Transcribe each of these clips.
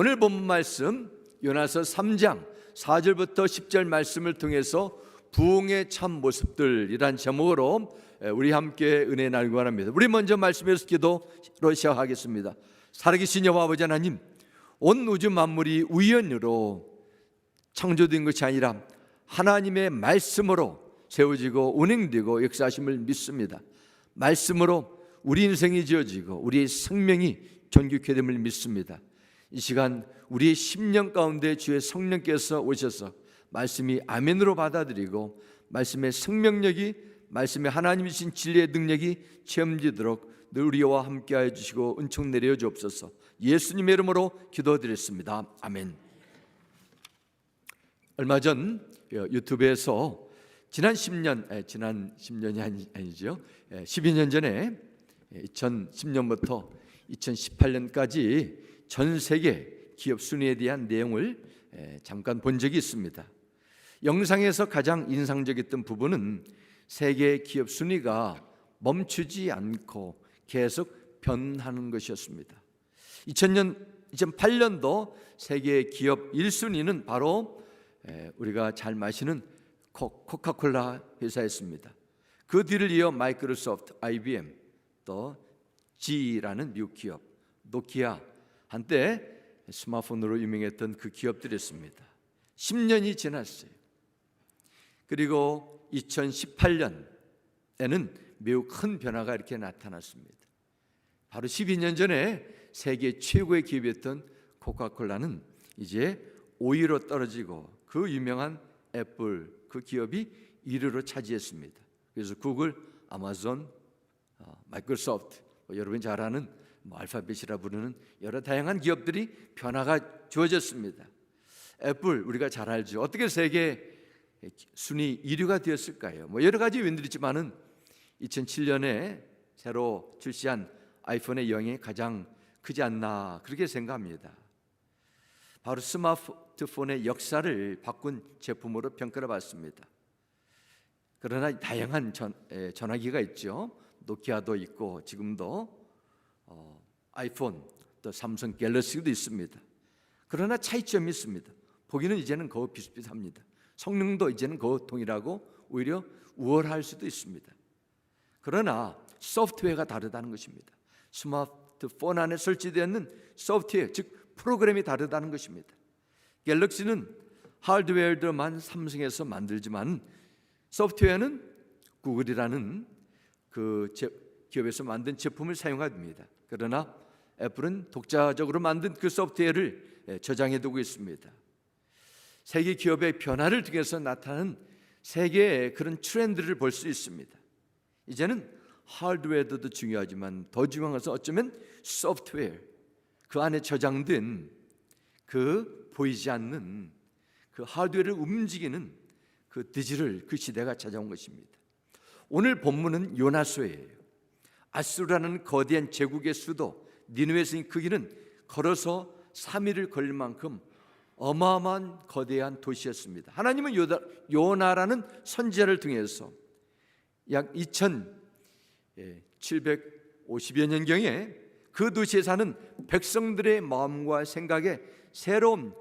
오늘 본문 말씀 요나서 3장 4절부터 10절 말씀을 통해서 부흥의 참 모습들이란 제목으로 우리 함께 은혜 나누기 원합니다. 우리 먼저 말씀에서 기도로 시작하겠습니다. 살아계신 여호와 아버지 하나님, 온 우주 만물이 우연으로 창조된 것이 아니라 하나님의 말씀으로 세워지고 운행되고 역사하심을 믿습니다. 말씀으로 우리 인생이 지어지고 우리의 생명이 존귀케 됨을 믿습니다. 이 시간 우리의 심령 가운데 주의 성령께서 오셔서 말씀이 아멘으로 받아들이고 말씀의 생명력이, 말씀의 하나님이신 진리의 능력이 체험되도록 늘 우리와 함께하여 주시고 은총 내려 주옵소서. 예수님의 이름으로 기도드렸습니다. 아멘. 얼마 전 유튜브에서 지난 10년이 아니죠. 12년 전에 2010년부터 2018년까지 전 세계 기업 순위에 대한 내용을 잠깐 본 적이 있습니다. 영상에서 가장 인상적이었던 부분은 세계 기업 순위가 멈추지 않고 계속 변하는 것이었습니다. 2008년도 세계 기업 1순위는 바로 우리가 잘 마시는 코카콜라 회사였습니다. 그 뒤를 이어 마이크로소프트, IBM, 또 GE라는 미국 기업, 노키아, 한때 스마트폰으로 유명했던 그 기업들이었습니다. 10년이 지났어요. 그리고 2018년에는 매우 큰 변화가 이렇게 나타났습니다. 바로 12년 전에 세계 최고의 기업이었던 코카콜라는 이제 5위로 떨어지고 그 유명한 애플, 그 기업이 1위로 차지했습니다. 그래서 구글, 아마존, 마이크로소프트, 여러분이 잘 아는 알파벳이라 부르는 여러 다양한 기업들이 변화가 주어졌습니다. 애플 우리가 잘 알죠. 어떻게 세계 순위 1위가 되었을까요? 여러 가지 요인들이 있지만은 2007년에 새로 출시한 아이폰의 영향이 가장 크지 않나 그렇게 생각합니다. 바로 스마트폰의 역사를 바꾼 제품으로 평가를 받습니다. 그러나 다양한 전화기가 있죠. 노키아도 있고 지금도 아이폰, 또 삼성 갤럭시도 있습니다. 그러나 차이점이 있습니다. 보기는 이제는 거의 비슷비슷합니다. 성능도 이제는 거의 동일하고 오히려 우월할 수도 있습니다. 그러나 소프트웨어가 다르다는 것입니다. 스마트폰 안에 설치되어 있는 소프트웨어, 즉 프로그램이 다르다는 것입니다. 갤럭시는 하드웨어들만 삼성에서 만들지만 소프트웨어는 구글이라는 그 기업에서 만든 제품을 사용합니다. 그러나 애플은 독자적으로 만든 그 소프트웨어를 저장해 두고 있습니다. 세계 기업의 변화를 통해서 나타나는 세계의 그런 트렌드를 볼 수 있습니다. 이제는 하드웨어도 중요하지만 더 중요한 것은 어쩌면 소프트웨어, 그 안에 저장된 그 보이지 않는 그 하드웨어를 움직이는 그 디지털, 그 시대가 찾아온 것입니다. 오늘 본문은 요나서예요. 아수르라는 거대한 제국의 수도 니느웨의 크기는 걸어서 3일을 걸릴 만큼 어마어마한 거대한 도시였습니다. 하나님은 요나라는 선지자를 통해서 약 2750여 년경에 그 도시에 사는 백성들의 마음과 생각에 새로운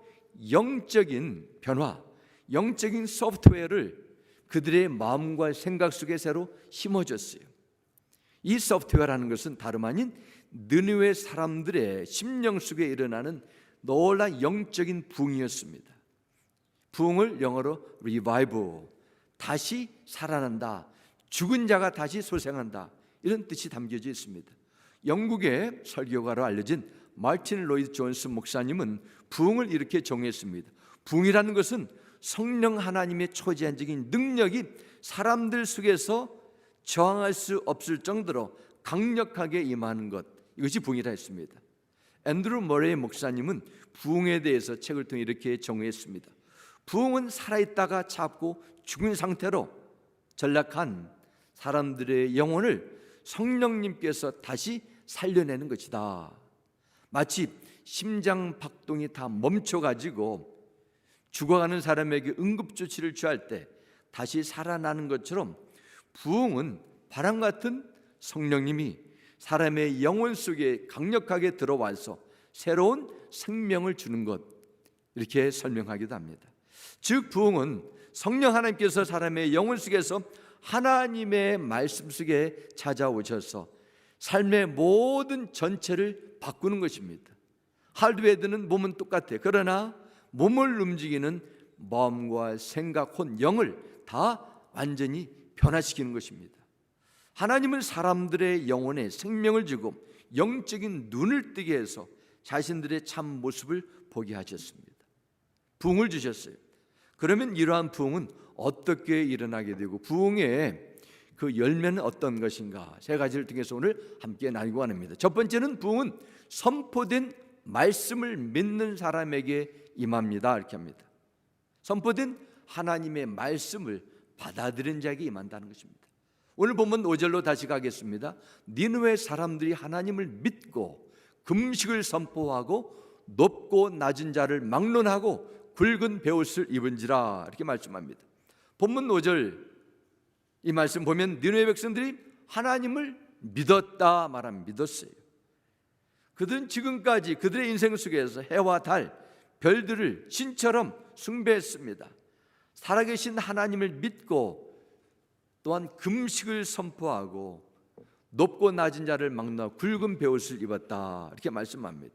영적인 변화, 영적인 소프트웨어를 그들의 마음과 생각 속에 새로 심어줬어요. 이 소프트웨어라는 것은 다름 아닌 느느웨 사람들의 심령 속에 일어나는 놀라운 영적인 부흥이었습니다. 부흥을 영어로 revival, 다시 살아난다, 죽은 자가 다시 소생한다, 이런 뜻이 담겨져 있습니다. 영국의 설교가로 알려진 마틴 로이드 존스 목사님은 부흥을 이렇게 정의했습니다. 부흥이라는 것은 성령 하나님의 초자연적인 능력이 사람들 속에서 저항할 수 없을 정도로 강력하게 임하는 것, 이것이 부흥이라 했습니다. 앤드루 머레이 목사님은 부흥에 대해서 책을 통해 이렇게 정의했습니다. 부흥은 살아있다가 잡고 죽은 상태로 전락한 사람들의 영혼을 성령님께서 다시 살려내는 것이다. 마치 심장 박동이 다 멈춰가지고 죽어가는 사람에게 응급조치를 취할 때 다시 살아나는 것처럼 부흥은 바람 같은 성령님이 사람의 영혼 속에 강력하게 들어와서 새로운 생명을 주는 것, 이렇게 설명하기도 합니다. 즉 부흥은 성령 하나님께서 사람의 영혼 속에서 하나님의 말씀 속에 찾아오셔서 삶의 모든 전체를 바꾸는 것입니다. 하드웨어는 몸은 똑같아요. 그러나 몸을 움직이는 마음과 생각, 혼, 영을 다 완전히 변화시키는 것입니다. 하나님은 사람들의 영혼에 생명을 주고 영적인 눈을 뜨게 해서 자신들의 참 모습을 보게 하셨습니다. 부흥을 주셨어요. 그러면 이러한 부흥은 어떻게 일어나게 되고 부흥의 그 열매는 어떤 것인가? 세 가지를 통해서 오늘 함께 나누고 합니다. 첫 번째는 부흥은 선포된 말씀을 믿는 사람에게 임합니다. 이렇게 합니다. 선포된 하나님의 말씀을 받아들인 자에게 임한다는 것입니다. 오늘 본문 5절로 다시 가겠습니다. 니느웨 사람들이 하나님을 믿고 금식을 선포하고 높고 낮은 자를 막론하고 굵은 베옷을 입은지라, 이렇게 말씀합니다. 본문 5절 이 말씀 보면 니느웨 백성들이 하나님을 믿었다 말하면 믿었어요. 그들은 지금까지 그들의 인생 속에서 해와 달, 별들을 신처럼 숭배했습니다. 살아계신 하나님을 믿고 또한 금식을 선포하고 높고 낮은 자를 막론하고 굵은 베옷을 입었다, 이렇게 말씀합니다.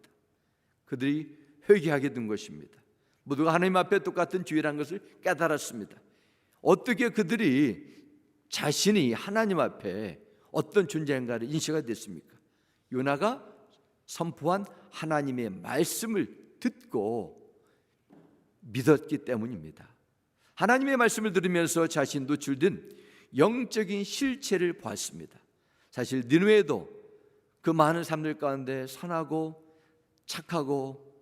그들이 회개하게 된 것입니다. 모두가 하나님 앞에 똑같은 주의라는 것을 깨달았습니다. 어떻게 그들이 자신이 하나님 앞에 어떤 존재인가를 인식하게 됐습니까? 요나가 선포한 하나님의 말씀을 듣고 믿었기 때문입니다. 하나님의 말씀을 들으면서 자신도 줄든 영적인 실체를 보았습니다. 사실 니느웨도 그 많은 사람들 가운데 선하고 착하고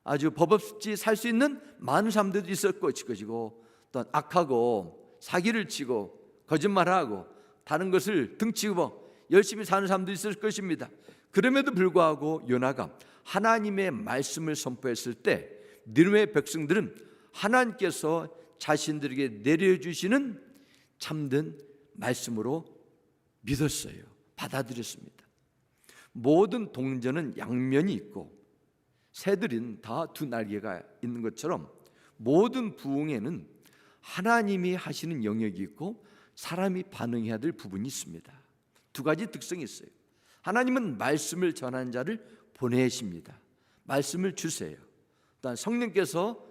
아주 법 없이 살 수 있는 많은 사람들도 있을 것이고 또 악하고 사기를 치고 거짓말하고 다른 것을 등치고 열심히 사는 사람도 있을 것입니다. 그럼에도 불구하고 요나가 하나님의 말씀을 선포했을 때 니느웨 백성들은 하나님께서 자신들에게 내려주시는 참된 말씀으로 믿었어요. 받아들였습니다. 모든 동전은 양면이 있고 새들은 다 두 날개가 있는 것처럼 모든 부흥에는 하나님이 하시는 영역이 있고 사람이 반응해야 될 부분이 있습니다. 두 가지 특성이 있어요. 하나님은 말씀을 전하는 자를 보내십니다. 말씀을 주세요. 또한 성령께서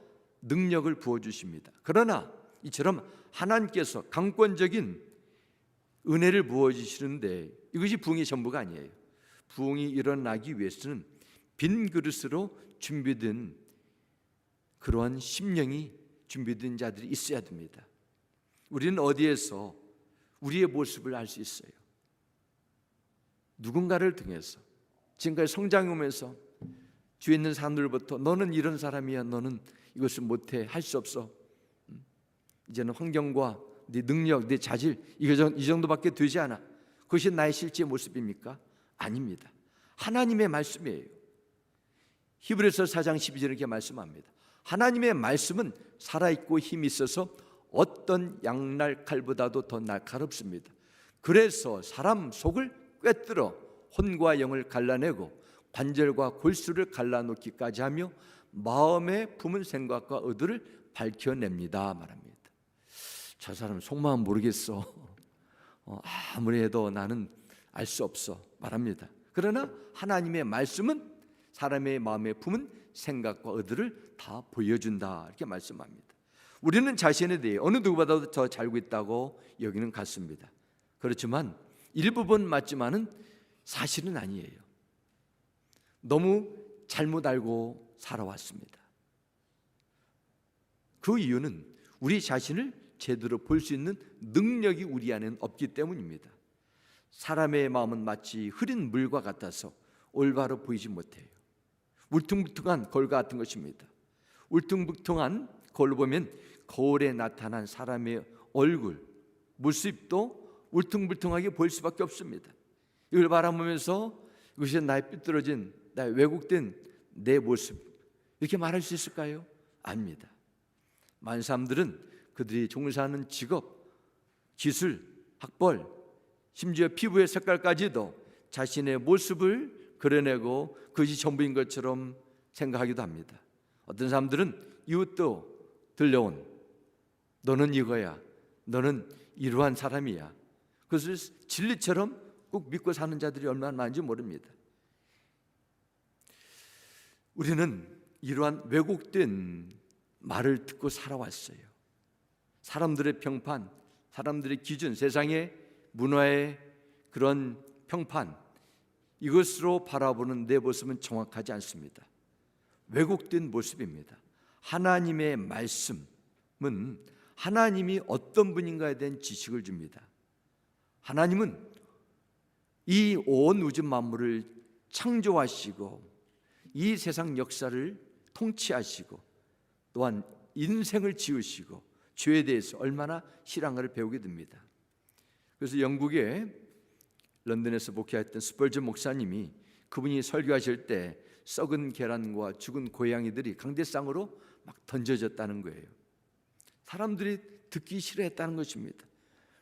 능력을 부어주십니다. 그러나 이처럼 하나님께서 강권적인 은혜를 부어주시는데 이것이 부흥의 전부가 아니에요. 부흥이 일어나기 위해서는 빈 그릇으로 준비된 그러한 심령이 준비된 자들이 있어야 됩니다. 우리는 어디에서 우리의 모습을 알 수 있어요? 누군가를 통해서. 지금까지 성장해 오면서 주위에 있는 사람들부터 너는 이런 사람이야, 너는 이것을 못해, 할 수 없어. 이제는 환경과 네 능력, 네 자질 이 정도밖에 되지 않아. 그것이 나의 실제 모습입니까? 아닙니다. 하나님의 말씀이에요. 히브리서 4장 12절에 이렇게 말씀합니다. 하나님의 말씀은 살아있고 힘이 있어서 어떤 양날 칼보다도 더 날카롭습니다. 그래서 사람 속을 꿰뚫어 혼과 영을 갈라내고 관절과 골수를 갈라놓기까지 하며 마음에 품은 생각과 의도를 밝혀냅니다 말합니다. 저 사람 속마음 모르겠어. 아무리 해도 나는 알 수 없어 말합니다. 그러나 하나님의 말씀은 사람의 마음에 품은 생각과 의도를 다 보여준다 이렇게 말씀합니다. 우리는 자신에 대해 어느 누구보다도 더 잘 알고 있다고 여기는 같습니다. 그렇지만 일부분 맞지만은 사실은 아니에요. 너무 잘못 알고 살아왔습니다. 그 이유는 우리 자신을 제대로 볼 수 있는 능력이 우리 안에는 없기 때문입니다. 사람의 마음은 마치 흐린 물과 같아서 올바로 보이지 못해요. 울퉁불퉁한 거울 같은 것입니다. 울퉁불퉁한 거울을 보면 거울에 나타난 사람의 얼굴, 모습도 울퉁불퉁하게 보일 수밖에 없습니다. 이걸 바라보면서 이것이 나의 삐뚤어진, 나의 왜곡된 내 모습 이렇게 말할 수 있을까요? 아닙니다. 많은 사람들은 그들이 종사하는 직업, 기술, 학벌, 심지어 피부의 색깔까지도 자신의 모습을 그려내고 그것이 전부인 것처럼 생각하기도 합니다. 어떤 사람들은 이웃도 들려온 너는 이거야, 너는 이러한 사람이야, 그것을 진리처럼 꼭 믿고 사는 자들이 얼마나 많은지 모릅니다. 우리는 이러한 왜곡된 말을 듣고 살아왔어요. 사람들의 평판, 사람들의 기준, 세상의 문화의 그런 평판, 이것으로 바라보는 내 모습은 정확하지 않습니다. 왜곡된 모습입니다. 하나님의 말씀은 하나님이 어떤 분인가에 대한 지식을 줍니다. 하나님은 이 온 우주 만물을 창조하시고 이 세상 역사를 통치하시고 또한 인생을 지으시고 죄에 대해서 얼마나 실한가를 배우게 됩니다. 그래서 영국의 런던에서 목회했던 스펄전 목사님이 그분이 설교하실 때 썩은 계란과 죽은 고양이들이 강대상으로 막 던져졌다는 거예요. 사람들이 듣기 싫어했다는 것입니다.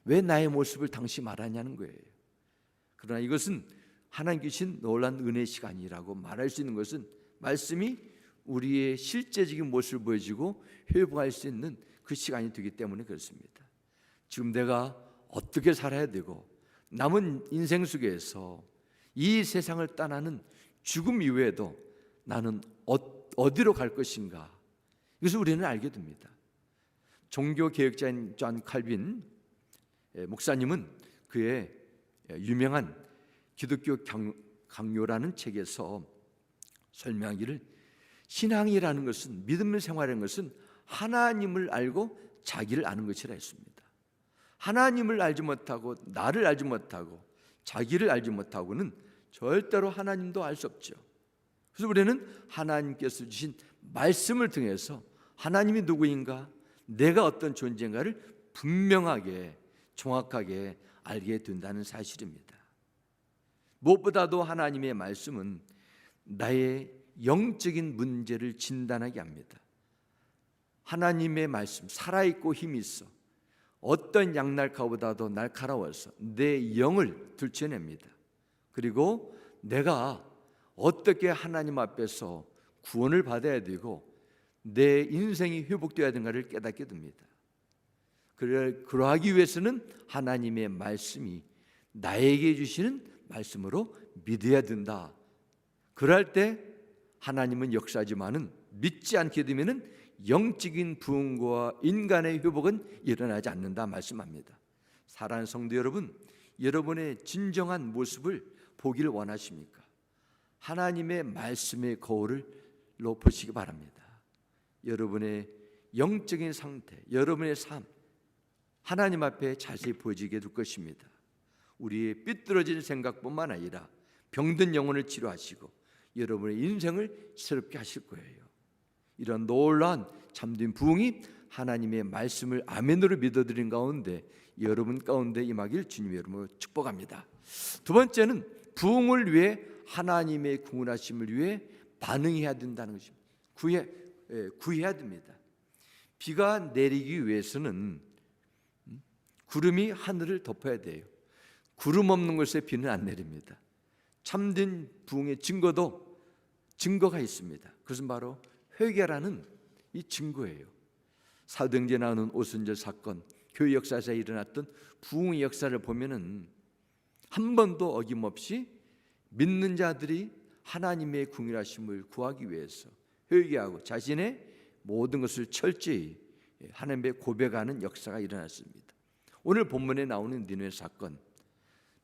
왜 나의 모습을 당시 말하냐는 거예요. 그러나 이것은 하나님 주신 놀라운 은혜식 아니라고 말할 수 있는 것은 말씀이 우리의 실제적인 모습을 보여주고 회복할 수 있는 그 시간이 되기 때문에 그렇습니다. 지금 내가 어떻게 살아야 되고 남은 인생 속에서 이 세상을 떠나는 죽음 이후에도 나는 어디로 갈 것인가, 이것을 우리는 알게 됩니다. 종교개혁자인 존 칼빈 목사님은 그의 유명한 기독교 강요라는 책에서 설명하기를, 신앙이라는 것은, 믿음 생활이라는 것은 하나님을 알고 자기를 아는 것이라 했습니다. 하나님을 알지 못하고 나를 알지 못하고 자기를 알지 못하고는 절대로 하나님도 알 수 없죠. 그래서 우리는 하나님께서 주신 말씀을 통해서 하나님이 누구인가, 내가 어떤 존재인가를 분명하게 정확하게 알게 된다는 사실입니다. 무엇보다도 하나님의 말씀은 나의 영적인 문제를 진단하게 합니다. 하나님의 말씀, 살아있고 힘이 있어 어떤 양날카보다도 날카로워서 내 영을 들춰냅니다. 그리고 내가 어떻게 하나님 앞에서 구원을 받아야 되고 내 인생이 회복되어야 되는가를 깨닫게 됩니다. 그러하기 위해서는 하나님의 말씀이 나에게 주시는 말씀으로 믿어야 된다. 그럴 때 하나님은 역사하지만은 믿지 않게 되면은 영적인 부흥과 인간의 회복은 일어나지 않는다 말씀합니다. 사랑하는 성도 여러분, 여러분의 진정한 모습을 보기를 원하십니까? 하나님의 말씀의 거울을 보시기 바랍니다. 여러분의 영적인 상태, 여러분의 삶, 하나님 앞에 자세히 보여지게 될 것입니다. 우리의 삐뚤어진 생각뿐만 아니라 병든 영혼을 치료하시고 여러분의 인생을 새롭게 하실 거예요. 이런 놀라운 참된 부흥이 하나님의 말씀을 아멘으로 믿어드린 가운데 여러분 가운데 임하길 주님의 이름으로 축복합니다. 두 번째는 부흥을 위해 하나님의 구원하심을 위해 반응해야 된다는 것입니다. 구해야 됩니다. 비가 내리기 위해서는 구름이 하늘을 덮어야 돼요. 구름 없는 곳에 비는 안 내립니다. 참된 부흥의 증거가 있습니다. 그것은 바로 회개라는 이 증거예요. 사도행전에 나오는 오순절 사건, 교회 역사에서 일어났던 부흥의 역사를 보면은 한 번도 어김없이 믿는 자들이 하나님의 궁일하심을 구하기 위해서 회개하고 자신의 모든 것을 철저히 하나님께 고백하는 역사가 일어났습니다. 오늘 본문에 나오는 니느웨 사건,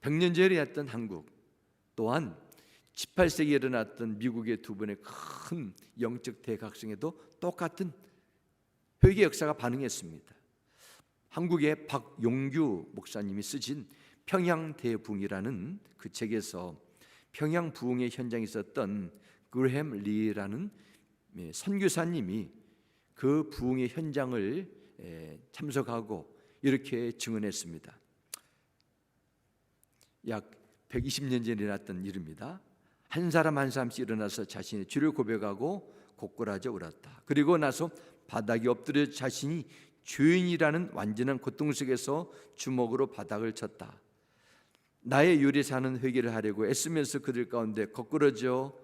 100년 전에 일어났던 한국, 또한 18세기에 일어났던 미국의 두 번의 큰 영적 대각성에도 똑같은 회개 역사가 반응했습니다. 한국의 박용규 목사님이 쓰신 평양대부흥이라는 그 책에서 평양 부흥의 현장에 있었던 그레햄 리라는 선교사님이 그 부흥의 현장을 참석하고 이렇게 증언했습니다. 약 120년 전에 일어났던 일입니다. 한 사람 한 사람씩 일어나서 자신의 죄를 고백하고 고꾸라져 울었다. 그리고 나서 바닥에 엎드려 자신이 죄인이라는 완전한 고통 속에서 주먹으로 바닥을 쳤다. 나의 유리 사는 회개를 하려고 애쓰면서 그들 가운데 거꾸러져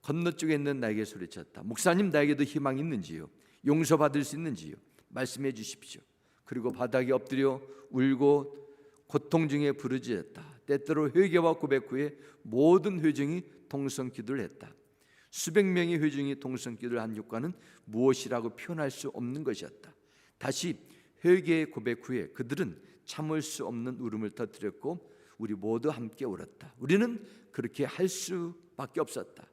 건너쪽에 있는 나에게 소리쳤다. 목사님, 나에게도 희망이 있는지요? 용서받을 수 있는지요? 말씀해 주십시오. 그리고 바닥에 엎드려 울고 고통 중에 부르짖었다. 때때로 회개와 고백 후에 모든 회중이 통성 기도를 했다. 수백 명의 회중이 통성 기도를 한 효과는 무엇이라고 표현할 수 없는 것이었다. 다시 회개의 고백 후에 그들은 참을 수 없는 울음을 터뜨렸고 우리 모두 함께 울었다. 우리는 그렇게 할 수밖에 없었다.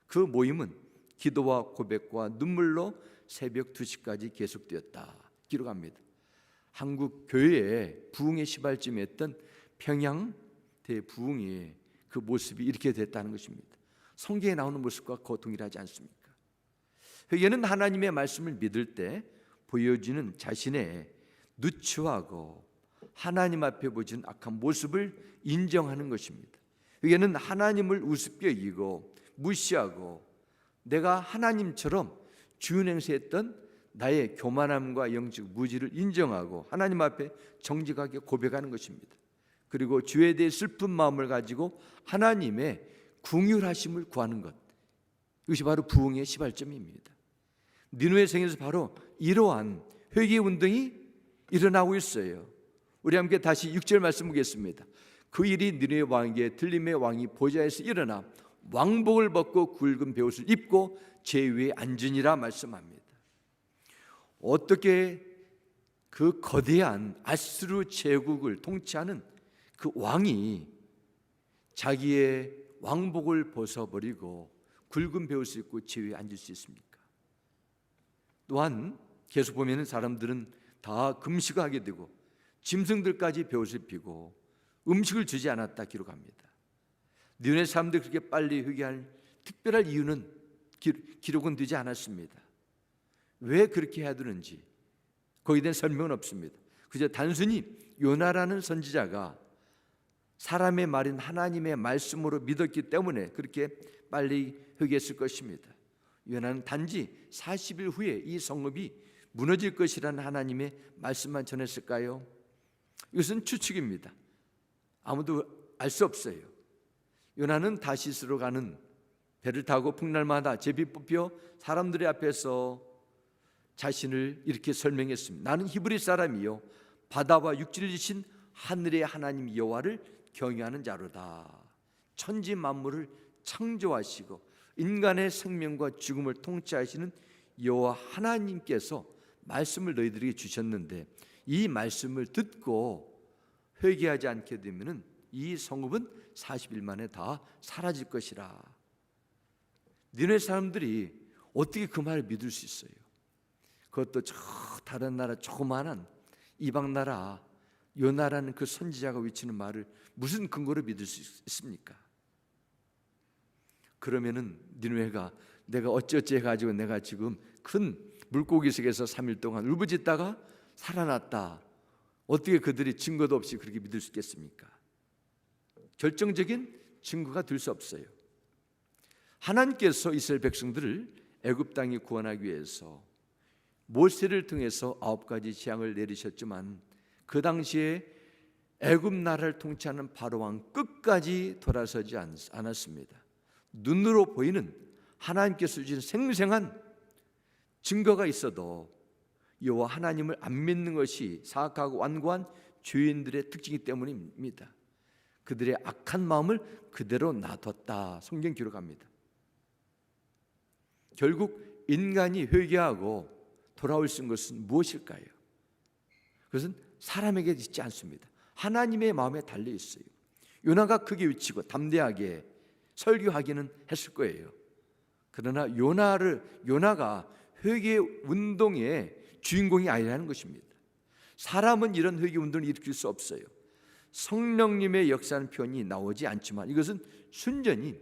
그 모임은 기도와 고백과 눈물로 새벽 2시까지 계속되었다. 기록합니다. 한국 교회의 부흥의 시발점이었던 평양 대부흥의 그 모습이 이렇게 됐다는 것입니다. 성경에 나오는 모습과 동일하지 않습니까? 회개는 하나님의 말씀을 믿을 때 보여지는 자신의 누추하고 하나님 앞에 보여지는 악한 모습을 인정하는 것입니다. 회개는 하나님을 우습게 여기고 무시하고 내가 하나님처럼 주인 행세했던 나의 교만함과 영적 무지를 인정하고 하나님 앞에 정직하게 고백하는 것입니다. 그리고 주에 대해 슬픈 마음을 가지고 하나님의 긍휼하심을 구하는 것, 이것이 바로 부흥의 시발점입니다. 니느웨 성에서 바로 이러한 회개 운동이 일어나고 있어요. 우리 함께 다시 6절 말씀 보겠습니다. 그 일이 니느웨 왕에게 들림의 왕이 보좌에서 일어나 왕복을 벗고 굵은 베옷을 입고 제위에 앉으니라 말씀합니다. 어떻게 그 거대한 아수르 제국을 통치하는 그 왕이 자기의 왕복을 벗어버리고 굵은 베옷을 입고 제위에 앉을 수 있습니까? 또한 계속 보면 사람들은 다 금식을 하게 되고 짐승들까지 베옷을 입히고 음식을 주지 않았다 기록합니다. 니느웨 사람들이 그렇게 빨리 회개할 특별한 이유는 기록은 되지 않았습니다. 왜 그렇게 해야 되는지 거기에 대한 설명은 없습니다. 그저 단순히 요나라는 선지자가 사람의 말인 하나님의 말씀으로 믿었기 때문에 그렇게 빨리 회개했을 것입니다. 요나는 단지 40일 후에 이 성읍이 무너질 것이라는 하나님의 말씀만 전했을까요? 이것은 추측입니다. 아무도 알 수 없어요. 요나는 다시스로 가는 배를 타고 풍날마다 제비 뽑혀 사람들의 앞에서 자신을 이렇게 설명했습니다. 나는 히브리 사람이요 바다와 육지를 지신 하늘의 하나님 여호와를 경외하는 자로다. 천지 만물을 창조하시고 인간의 생명과 죽음을 통치하시는 여호와 하나님께서 말씀을 너희들에게 주셨는데 이 말씀을 듣고 회개하지 않게 되면 이 성읍은 40일 만에 다 사라질 것이라. 니느웨 사람들이 어떻게 그 말을 믿을 수 있어요? 그것도 저 다른 나라 조그마한 이방 나라 요나라는 그 선지자가 외치는 말을 무슨 근거로 믿을 수 있습니까? 그러면은 니느웨가 내가 어찌어찌 해가지고 내가 지금 큰 물고기 속에서 3일 동안 울부짖다가 살아났다. 어떻게 그들이 증거도 없이 그렇게 믿을 수 있겠습니까? 결정적인 증거가 될 수 없어요. 하나님께서 이스라엘 백성들을 애굽 땅에 구원하기 위해서 모세를 통해서 9가지 재앙을 내리셨지만 그 당시에 애굽 나라를 통치하는 바로 왕 끝까지 돌아서지 않았습니다. 눈으로 보이는 하나님께서 주신 생생한 증거가 있어도 여호와 하나님을 안 믿는 것이 사악하고 완고한 죄인들의 특징이기 때문입니다. 그들의 악한 마음을 그대로 놔뒀다. 성경 기록합니다. 결국 인간이 회개하고 돌아올 수 있는 것은 무엇일까요? 그것은 사람에게 있지 않습니다. 하나님의 마음에 달려 있어요. 요나가 크게 외치고 담대하게 설교하기는 했을 거예요. 그러나 요나가 회개 운동의 주인공이 아니라는 것입니다. 사람은 이런 회개 운동을 일으킬 수 없어요. 성령님의 역사하는 표현이 나오지 않지만 이것은 순전히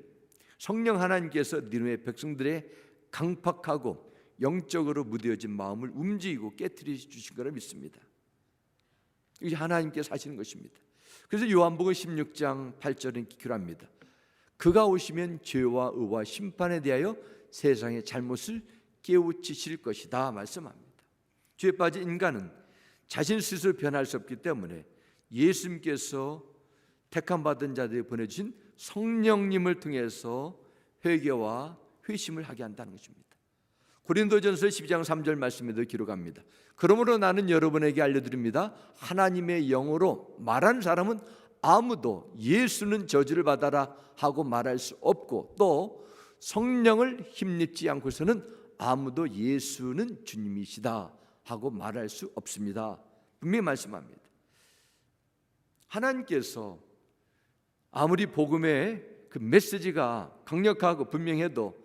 성령 하나님께서 니느웨 백성들의 강팍하고 영적으로 무뎌진 마음을 움직이고 깨트려 주신 거라 믿습니다. 이게 하나님께서 하시는 것입니다. 그래서 요한복음 16장 8절은 기록합니다. 그가 오시면 죄와 의와 심판에 대하여 세상의 잘못을 깨우치실 것이다 말씀합니다. 죄에 빠진 인간은 자신 스스로 변할 수 없기 때문에 예수님께서 택함 받은 자들이 보내주신 성령님을 통해서 회개와 회심을 하게 한다는 것입니다. 고린도전서 12장 3절 말씀에도 기록합니다. 그러므로 나는 여러분에게 알려드립니다. 하나님의 영으로 말하는 사람은 아무도 예수는 저주를 받아라 하고 말할 수 없고, 또 성령을 힘입지 않고서는 아무도 예수는 주님이시다 하고 말할 수 없습니다. 분명히 말씀합니다. 하나님께서 아무리 복음의 그 메시지가 강력하고 분명해도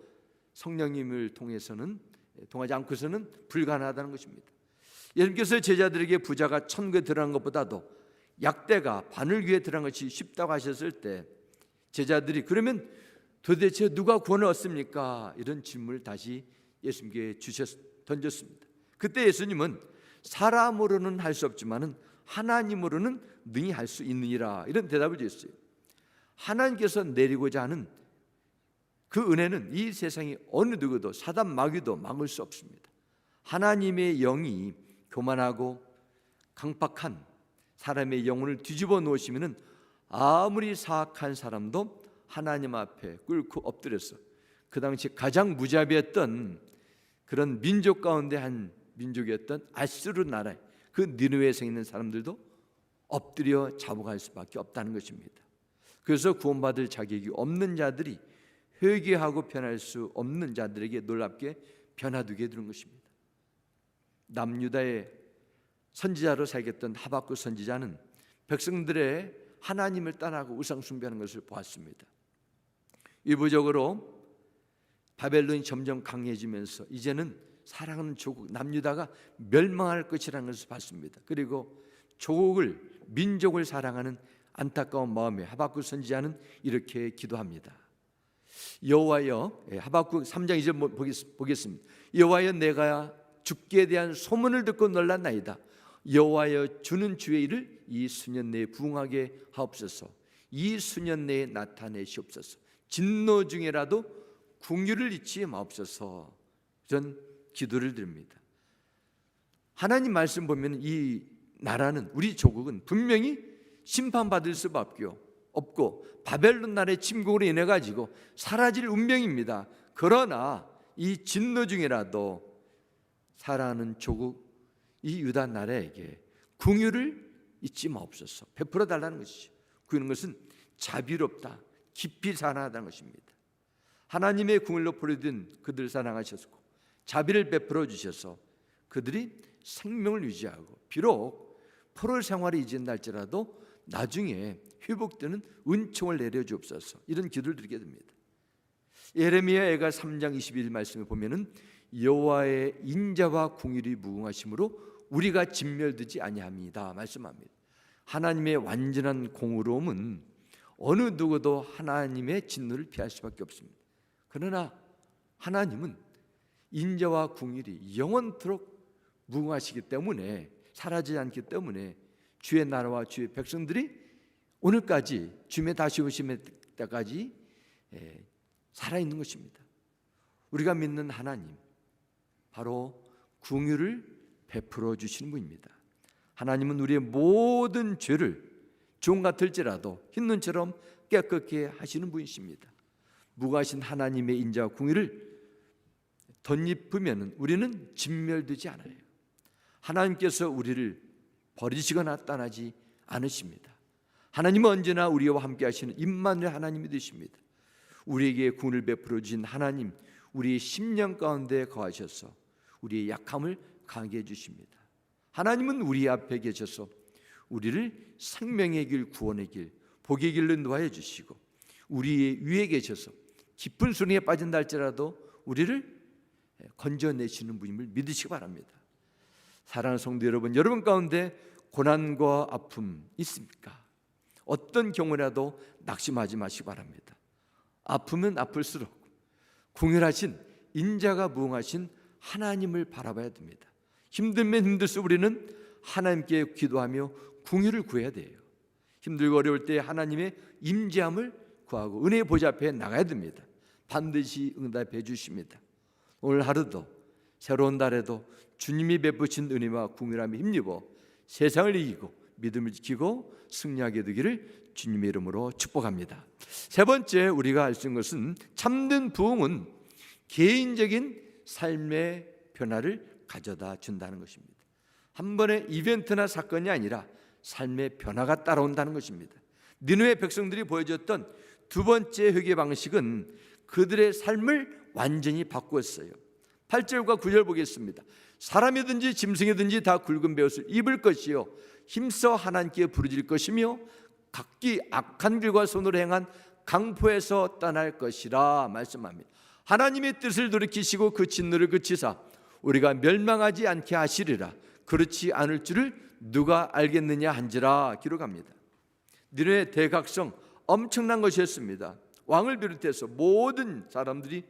성령님을 통하지 않고서는 불가능하다는 것입니다. 예수님께서 제자들에게 부자가 천국에 들어간 것보다도 약대가 바늘 위에 들어간 것이 쉽다고 하셨을 때, 제자들이 그러면 도대체 누가 구원을 얻습니까? 이런 질문을 다시 예수님께 던졌습니다. 그때 예수님은 사람으로는 할 수 없지만은 하나님으로는 능히 할 수 있느니라, 이런 대답을 주셨어요. 하나님께서 내리고자 하는 그 은혜는 이 세상에 어느 누구도, 사단 마귀도 막을 수 없습니다. 하나님의 영이 교만하고 강팍한 사람의 영혼을 뒤집어 놓으시면은 아무리 사악한 사람도 하나님 앞에 꿇고 엎드려서, 그 당시 가장 무자비했던 그런 민족 가운데 한 민족이었던 아수르 나라에 그 니느웨에 있는 사람들도 엎드려 자복할 수밖에 없다는 것입니다. 그래서 구원받을 자격이 없는 자들이 회개하고 변할 수 없는 자들에게 놀랍게 변화되게 되는 것입니다. 남유다의 선지자로 살겠던 하박국 선지자는 백성들의 하나님을 떠나고 우상 숭배하는 것을 보았습니다. 일부적으로 바벨론이 점점 강해지면서 이제는 사랑하는 조국 남유다가 멸망할 것이라는 것을 봤습니다. 그리고 조국을, 민족을 사랑하는 안타까운 마음에 하박국 선지자는 이렇게 기도합니다. 여호와여, 하박국 3장 2절 보겠습니다. 여호와여, 내가 주께 대한 소문을 듣고 놀랐나이다. 여호와여, 주는 주의 일을 이 수년 내에 부응하게 하옵소서. 이 수년 내에 나타내시옵소서. 진노 중에라도 긍휼을 잊지 마옵소서. 이런 기도를 드립니다. 하나님 말씀 보면 이 나라는, 우리 조국은 분명히 심판받을 수밖에 없고 바벨론 나라의 침공으로 인해 가지고 사라질 운명입니다. 그러나 이 진노 중에라도 살아가는 조국 이 유다 나라에게 긍휼을 잊지 마옵소서. 베풀어 달라는 것이죠. 그런 것은 자비롭다, 깊이 사랑하다는 것입니다. 하나님의 긍휼로 포로된 그들을 사랑하셨고 자비를 베풀어 주셔서 그들이 생명을 유지하고, 비록 포로 생활이 이젠다 할지라도 나중에 회복되는 은총을 내려주옵소서. 이런 기도를 드리게 됩니다. 예레미야가 3장 21절 말씀을 보면은 여호와의 인자와 긍휼이 무궁하심으로 우리가 진멸되지 아니합니다 말씀합니다. 하나님의 완전한 공의로움은 어느 누구도 하나님의 진노를 피할 수밖에 없습니다. 그러나 하나님은 인자와 긍휼이 영원토록 무궁하시기 때문에, 사라지지 않기 때문에 주의 나라와 주의 백성들이 오늘까지 주님의 다시 오심의 때까지 살아있는 것입니다. 우리가 믿는 하나님, 바로 긍휼을 베풀어 주시는 분입니다. 하나님은 우리의 모든 죄를 종 같을지라도 흰눈처럼 깨끗게 하시는 분이십니다. 무가하신 하나님의 인자와 긍휼을 덧입으면 우리는 진멸되지 않아요. 하나님께서 우리를 버리시거나 떠나지 않으십니다. 하나님은 언제나 우리와 함께 하시는 임마누엘 하나님이 되십니다. 우리에게 긍휼을 베풀어 주신 하나님, 우리의 심령 가운데 거하셔서 우리의 약함을 강하게 해주십니다. 하나님은 우리 앞에 계셔서 우리를 생명의 길, 구원의 길, 복의 길로 인도하여 주시고, 우리 위에 계셔서 깊은 수렁에 빠진다 할지라도 우리를 건져내시는 분임을 믿으시기 바랍니다. 사랑하는 성도 여러분, 여러분 가운데 고난과 아픔 있습니까? 어떤 경우라도 낙심하지 마시기 바랍니다. 아프면 아플수록 긍휼하신, 인자가 무궁하신 하나님을 바라봐야 됩니다. 힘들면 힘들수록 우리는 하나님께 기도하며 긍휼을 구해야 돼요. 힘들고 어려울 때 하나님의 임재함을 구하고 은혜의 보좌 앞에 나가야 됩니다. 반드시 응답해 주십니다. 오늘 하루도, 새로운 달에도 주님이 베푸신 은혜와 긍휼함에 힘입어 세상을 이기고 믿음을 지키고 승리하게 되기를 주님의 이름으로 축복합니다. 세 번째 우리가 알 수 있는 것은, 참된 부흥은 개인적인 삶의 변화를 가져다 준다는 것입니다. 한 번의 이벤트나 사건이 아니라 삶의 변화가 따라온다는 것입니다. 니느웨 백성들이 보여줬던 두 번째 회개 방식은 그들의 삶을 완전히 바꾸었어요. 8절과 9절 보겠습니다. 사람이든지 짐승이든지 다 굵은 베옷을 입을 것이요 힘써 하나님께 부르짖을 것이며 각기 악한 길과 손으로 행한 강포에서 떠날 것이라 말씀합니다. 하나님의 뜻을 돌이키시고 그 진노를 그치사 우리가 멸망하지 않게 하시리라. 그렇지 않을 줄을 누가 알겠느냐 한지라 기록합니다. 니느웨 대각성 엄청난 것이었습니다. 왕을 비롯해서 모든 사람들이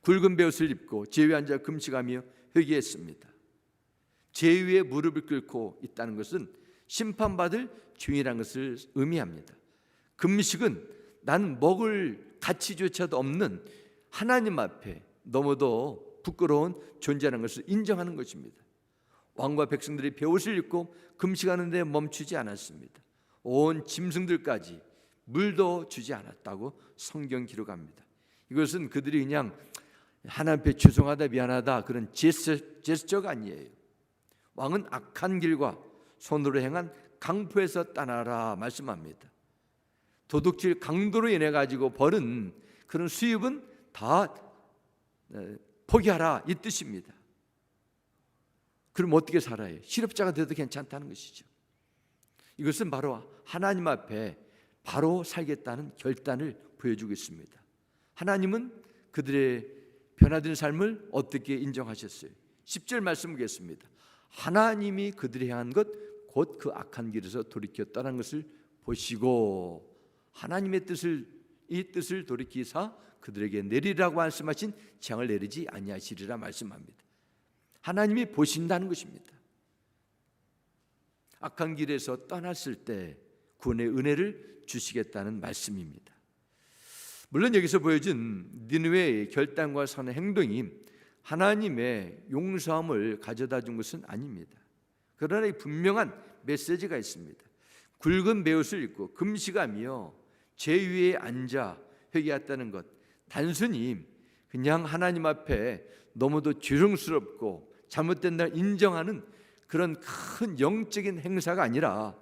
굵은 베옷을 입고 제위에 앉아 금식하며 회개했습니다. 제위에 무릎을 꿇고 있다는 것은 심판받을 죄인이라는 것을 의미합니다. 금식은 나는 먹을 가치조차도 없는 하나님 앞에 너무도 부끄러운 존재라는 것을 인정하는 것입니다. 왕과 백성들이 베옷을 입고 금식하는 데 멈추지 않았습니다. 온 짐승들까지 물도 주지 않았다고 성경 기록합니다. 이것은 그들이 그냥 하나님 앞에 죄송하다 미안하다 그런 제스처가 아니에요. 왕은 악한 길과 손으로 행한 강포에서 떠나라 말씀합니다. 도둑질 강도로 인해 가지고 벌은 그런 수입은 다 포기하라 이 뜻입니다. 그럼 어떻게 살아요? 실업자가 돼도 괜찮다는 것이죠. 이것은 바로 하나님 앞에 바로 살겠다는 결단을 보여주고 있습니다. 하나님은 그들의 변화된 삶을 어떻게 인정하셨어요? 10절 말씀 보겠습니다. 하나님이 그들이 향한 것 곧 그 악한 길에서 돌이켜 떠난 것을 보시고 하나님의 이 뜻을 돌이키사 그들에게 내리라고 말씀하신 재앙을 내리지 아니하시리라 말씀합니다. 하나님이 보신다는 것입니다. 악한 길에서 떠났을 때 구원의 은혜를 주시겠다는 말씀입니다. 물론 여기서 보여준 니느웨의 결단과 선의 행동이 하나님의 용서함을 가져다 준 것은 아닙니다. 그러나 이 분명한 메시지가 있습니다. 굵은 베옷을 입고 금식하며 제 위에 앉아 회개했다는 것, 단순히 그냥 하나님 앞에 너무도 죄송스럽고 잘못된 날 인정하는 그런 큰 영적인 행사가 아니라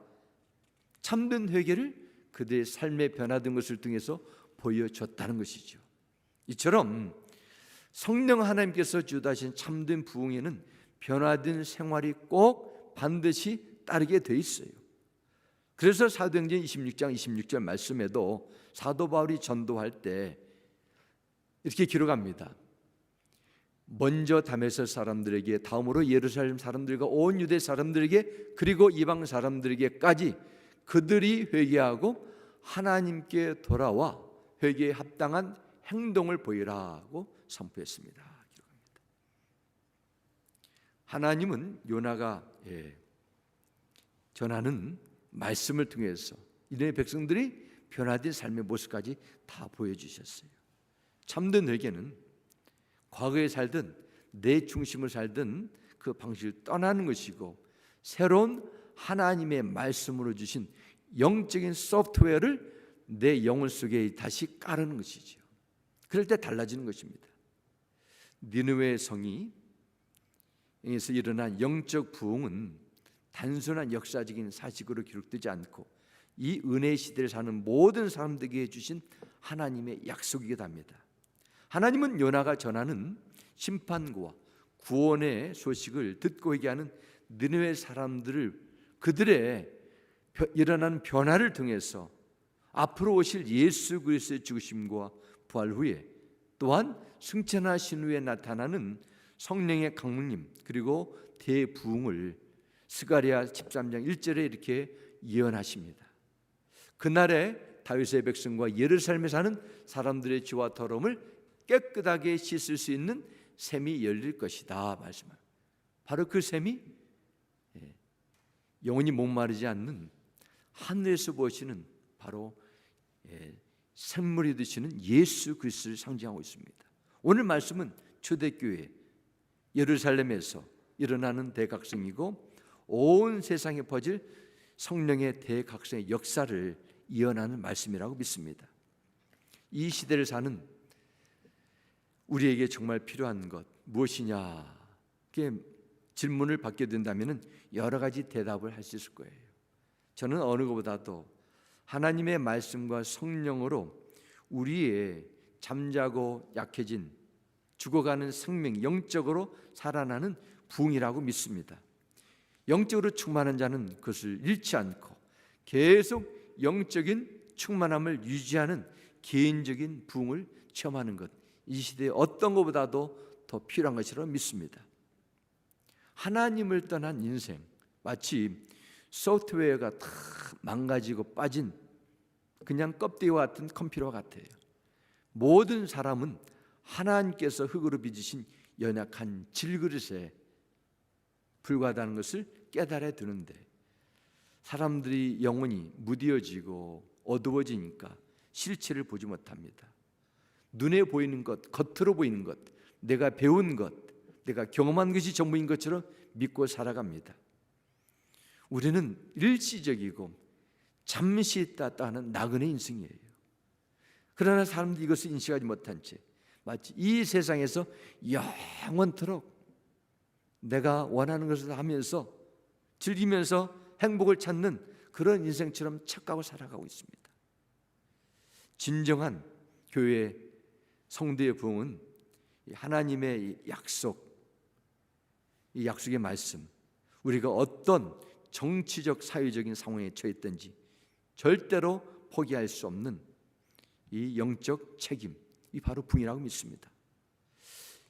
참된 회개를 그들의 삶에 변화된 것을 통해서 보여줬다는 것이죠. 이처럼 성령 하나님께서 주다신 참된 부흥에는 변화된 생활이 꼭 반드시 따르게 돼 있어요. 그래서 사도행전 26장 26절 말씀에도 사도 바울이 전도할 때 이렇게 기록합니다. 먼저 다메섹 사람들에게, 다음으로 예루살렘 사람들과 온 유대 사람들에게, 그리고 이방 사람들에게까지 그들이 회개하고 하나님께 돌아와 회개에 합당한 행동을 보이라고 선포했습니다. 하나님은 요나가 전하는 말씀을 통해서 이들의 백성들이 변화된 삶의 모습까지 다 보여주셨어요. 참된 회개는 과거에 살던 내 중심을 살던 그 방식을 떠나는 것이고 새로운 하나님의 말씀으로 주신 영적인 소프트웨어를 내 영혼 속에 다시 깔는 것이죠. 그럴 때 달라지는 것입니다. 니느웨 성이 에서 일어난 영적 부흥은 단순한 역사적인 사실으로 기록되지 않고 이 은혜의 시대를 사는 모든 사람들에게 주신 하나님의 약속이기도 합니다. 하나님은 요나가 전하는 심판과 구원의 소식을 듣고 회개하는 니느웨 사람들을 그들의 일어나는 변화를 통해서 앞으로 오실 예수 그리스도의 죽으심과 부활 후에 또한 승천하신 후에 나타나는 성령의 강림님 그리고 대부흥을 스가랴 13장 1절에 이렇게 예언하십니다. 그날에 다윗의 백성과 예루살렘에 사는 사람들의 죄와 더러움을 깨끗하게 씻을 수 있는 샘이 열릴 것이다 말씀합니다. 바로 그 샘이 영원히 목마르지 않는 하늘에서 보시는 바로 샘물이 되시는 예수 그리스도를 상징하고 있습니다. 오늘 말씀은 초대교회 예루살렘에서 일어나는 대각성이고 온 세상에 퍼질 성령의 대각성의 역사를 예언하는 말씀이라고 믿습니다. 이 시대를 사는 우리에게 정말 필요한 것 무엇이냐? 이렇게 질문을 받게 된다면 여러 가지 대답을 할 수 있을 거예요. 저는 어느 것보다도 하나님의 말씀과 성령으로 우리의 잠자고 약해진 죽어가는 생명, 영적으로 살아나는 부흥이라고 믿습니다. 영적으로 충만한 자는 그것을 잃지 않고 계속 영적인 충만함을 유지하는 개인적인 부흥을 체험하는 것, 이 시대에 어떤 것보다도 더 필요한 것이라고 믿습니다. 하나님을 떠난 인생, 마치 소프트웨어가 다 망가지고 빠진 그냥 껍데기와 같은 컴퓨터 같아요. 모든 사람은 하나님께서 흙으로 빚으신 연약한 질그릇에 불과하다는 것을 깨달아야 되는데, 사람들이 영혼이 무뎌지고 어두워지니까 실체를 보지 못합니다. 눈에 보이는 것, 겉으로 보이는 것, 내가 배운 것, 내가 경험한 것이 전부인 것처럼 믿고 살아갑니다. 우리는 일시적이고 잠시 있다 하는 나그네 인생이에요. 그러나 사람들이 이것을 인식하지 못한 채 마치 이 세상에서 영원토록 내가 원하는 것을 하면서 즐기면서 행복을 찾는 그런 인생처럼 착각하고 살아가고 있습니다. 진정한 교회 성도의 부흥은 하나님의 약속, 이 약속의 말씀, 우리가 어떤 정치적 사회적인 상황에 처했든지 절대로 포기할 수 없는 이 영적 책임, 이 바로 부흥이라고 믿습니다.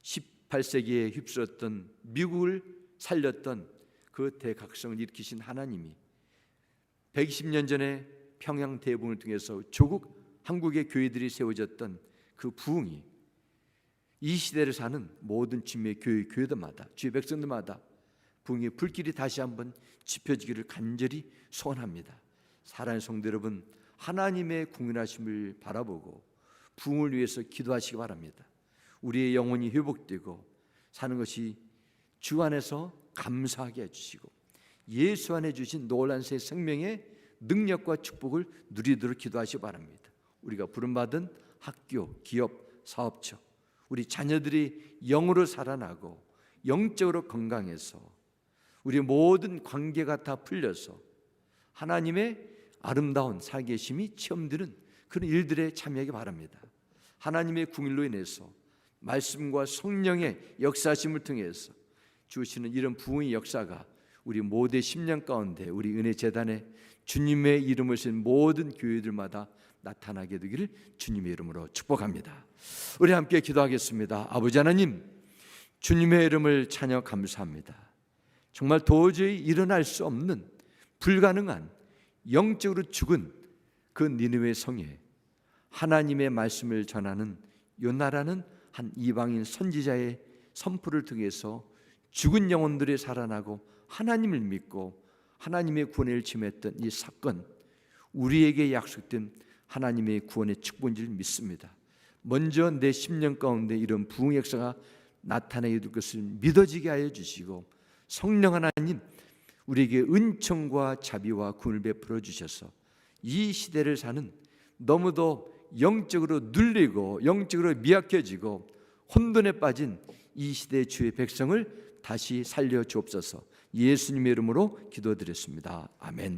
18세기에 휩쓸었던 미국을 살렸던 그 대각성을 일으키신 하나님이 120년 전에 평양 대부흥을 통해서 조국 한국의 교회들이 세워졌던 그 부흥이 이 시대를 사는 모든 주님의 교회들마다, 주의 백성들마다 부흥의 불길이 다시 한번 지펴지기를 간절히 소원합니다. 사랑하는 성도 여러분, 하나님의 궁휼하심을 바라보고 부흥을 위해서 기도하시기 바랍니다. 우리의 영혼이 회복되고 사는 것이 주 안에서 감사하게 해주시고 예수 안에 주신 놀라운 새 생명의 능력과 축복을 누리도록 기도하시기 바랍니다. 우리가 부름받은 학교, 기업, 사업처, 우리 자녀들이 영으로 살아나고 영적으로 건강해서 우리 모든 관계가 다 풀려서 하나님의 아름다운 살계심이 체험되는 그런 일들에 참여하기 바랍니다. 하나님의 궁일로 인해서 말씀과 성령의 역사심을 통해서 주시는 이런 부흥의 역사가 우리 모두의 심령 가운데 우리 은혜재단에 주님의 이름을 쓴 모든 교회들마다 나타나게 되기를 주님의 이름으로 축복합니다. 우리 함께 기도하겠습니다. 아버지 하나님, 주님의 이름을 찬양 감사합니다. 정말 도저히 일어날 수 없는 불가능한 영적으로 죽은 그 니느웨 성에 하나님의 말씀을 전하는 요나라는 한 이방인 선지자의 선포를 통해서 죽은 영혼들이 살아나고 하나님을 믿고 하나님의 구원을 체험했던 이 사건, 우리에게 약속된 하나님의 구원의 축복인 줄 믿습니다. 먼저 내 심령 가운데 이런 부흥 역사가 나타나게 될 것을 믿어지게 하여 주시고, 성령 하나님 우리에게 은총과 자비와 구원을 베풀어 주셔서 이 시대를 사는 너무도 영적으로 눌리고 영적으로 미약해지고 혼돈에 빠진 이 시대의 주의 백성을 다시 살려 주옵소서. 예수님의 이름으로 기도드렸습니다. 아멘.